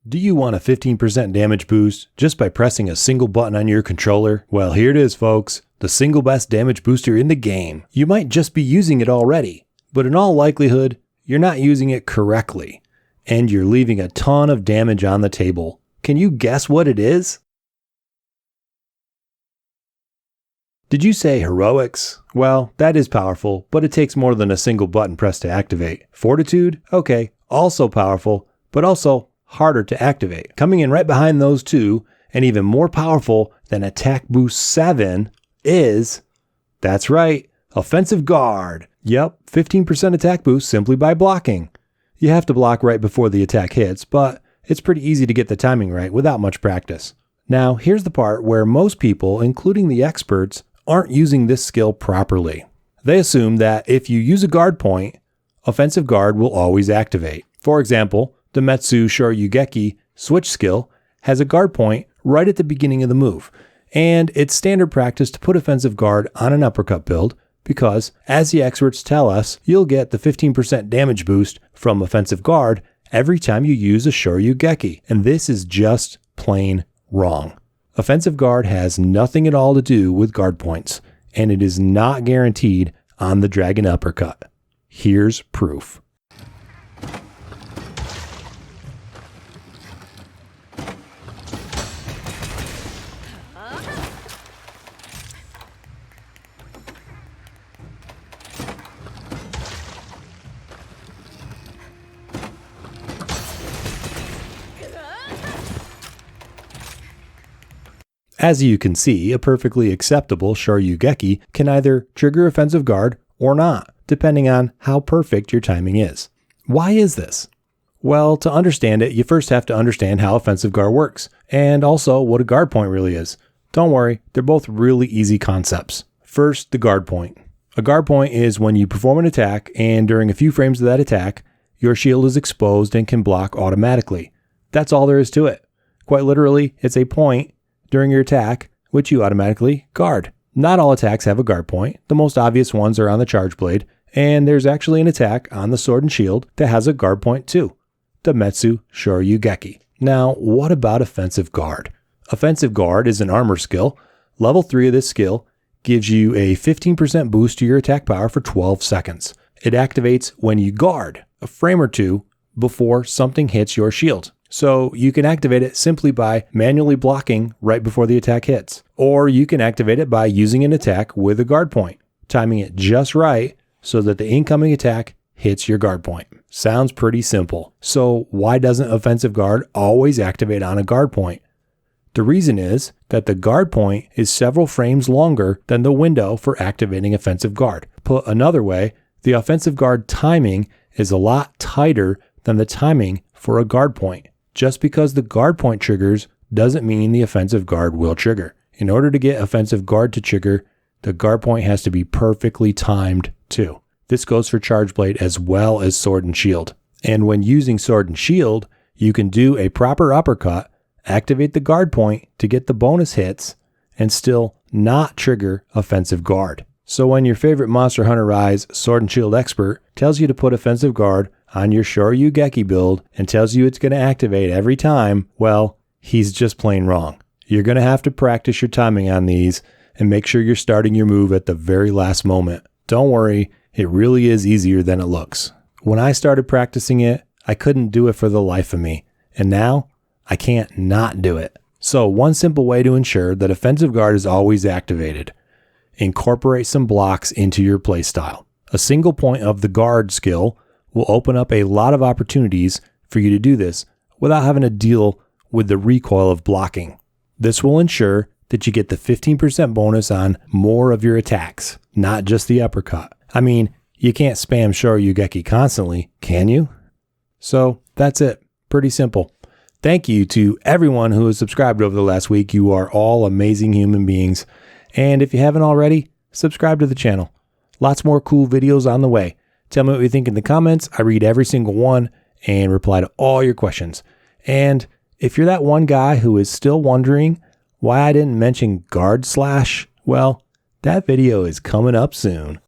Do you want a 15% damage boost just by pressing a single button on your controller? Well, here it is, folks. The single best damage booster in the game. You might just be using it already, but in all likelihood, you're not using it correctly, and you're leaving a ton of damage on the table. Can you guess what it is? Did you say heroics? Well, that is powerful, but it takes more than a single button press to activate. Fortitude? Okay, also powerful, but also harder to activate. Coming in right behind those two, and even more powerful than Attack Boost 7 is, that's right, Offensive Guard. Yep, 15% attack boost simply by blocking. You have to block right before the attack hits, but it's pretty easy to get the timing right without much practice. Now, here's the part where most people, including the experts, aren't using this skill properly. They assume that if you use a guard point, Offensive Guard will always activate. For example, the Metsu Shoryugeki switch skill has a guard point right at the beginning of the move, and it's standard practice to put Offensive Guard on an uppercut build because, as the experts tell us, you'll get the 15% damage boost from Offensive Guard every time you use a Shoryugeki, and this is just plain wrong. Offensive Guard has nothing at all to do with guard points, and it is not guaranteed on the Dragon Uppercut. Here's proof. As you can see, a perfectly acceptable Shoryugeki can either trigger Offensive Guard or not, depending on how perfect your timing is. Why is this? Well, to understand it, you first have to understand how Offensive Guard works, and also what a guard point really is. Don't worry, they're both really easy concepts. First, the guard point. A guard point is when you perform an attack, and during a few frames of that attack, your shield is exposed and can block automatically. That's all there is to it. Quite literally, it's a point during your attack, which you automatically guard. Not all attacks have a guard point. The most obvious ones are on the Charge Blade, and there's actually an attack on the Sword and Shield that has a guard point too, the Metsu Shoryugeki. Now, what about Offensive Guard? Offensive Guard is an armor skill. Level 3 of this skill gives you a 15% boost to your attack power for 12 seconds. It activates when you guard a frame or two before something hits your shield. So you can activate it simply by manually blocking right before the attack hits. Or you can activate it by using an attack with a guard point, timing it just right so that the incoming attack hits your guard point. Sounds pretty simple. So why doesn't Offensive Guard always activate on a guard point? The reason is that the guard point is several frames longer than the window for activating Offensive Guard. Put another way, the Offensive Guard timing is a lot tighter than the timing for a guard point. Just because the guard point triggers doesn't mean the Offensive Guard will trigger. In order to get Offensive Guard to trigger, the guard point has to be perfectly timed too. This goes for Charge Blade as well as Sword and Shield. And when using Sword and Shield, you can do a proper uppercut, activate the guard point to get the bonus hits, and still not trigger Offensive Guard. So when your favorite Monster Hunter Rise Sword and Shield expert tells you to put Offensive Guard on your Shoryugeki build and tells you it's going to activate every time, well, he's just plain wrong. You're going to have to practice your timing on these and make sure you're starting your move at the very last moment. Don't worry, it really is easier than it looks. When I started practicing it, I couldn't do it for the life of me, and now I can't not do it. So one simple way to ensure that Offensive Guard is always activated: incorporate some blocks into your playstyle. A single point of the guard skill will open up a lot of opportunities for you to do this without having to deal with the recoil of blocking. This will ensure that you get the 15% bonus on more of your attacks, not just the uppercut. I mean, you can't spam Shoryugeki constantly, can you? So that's it. Pretty simple. Thank you to everyone who has subscribed over the last week. You are all amazing human beings. And if you haven't already, subscribe to the channel. Lots more cool videos on the way. Tell me what you think in the comments. I read every single one and reply to all your questions. And if you're that one guy who is still wondering why I didn't mention guard slash, well, that video is coming up soon.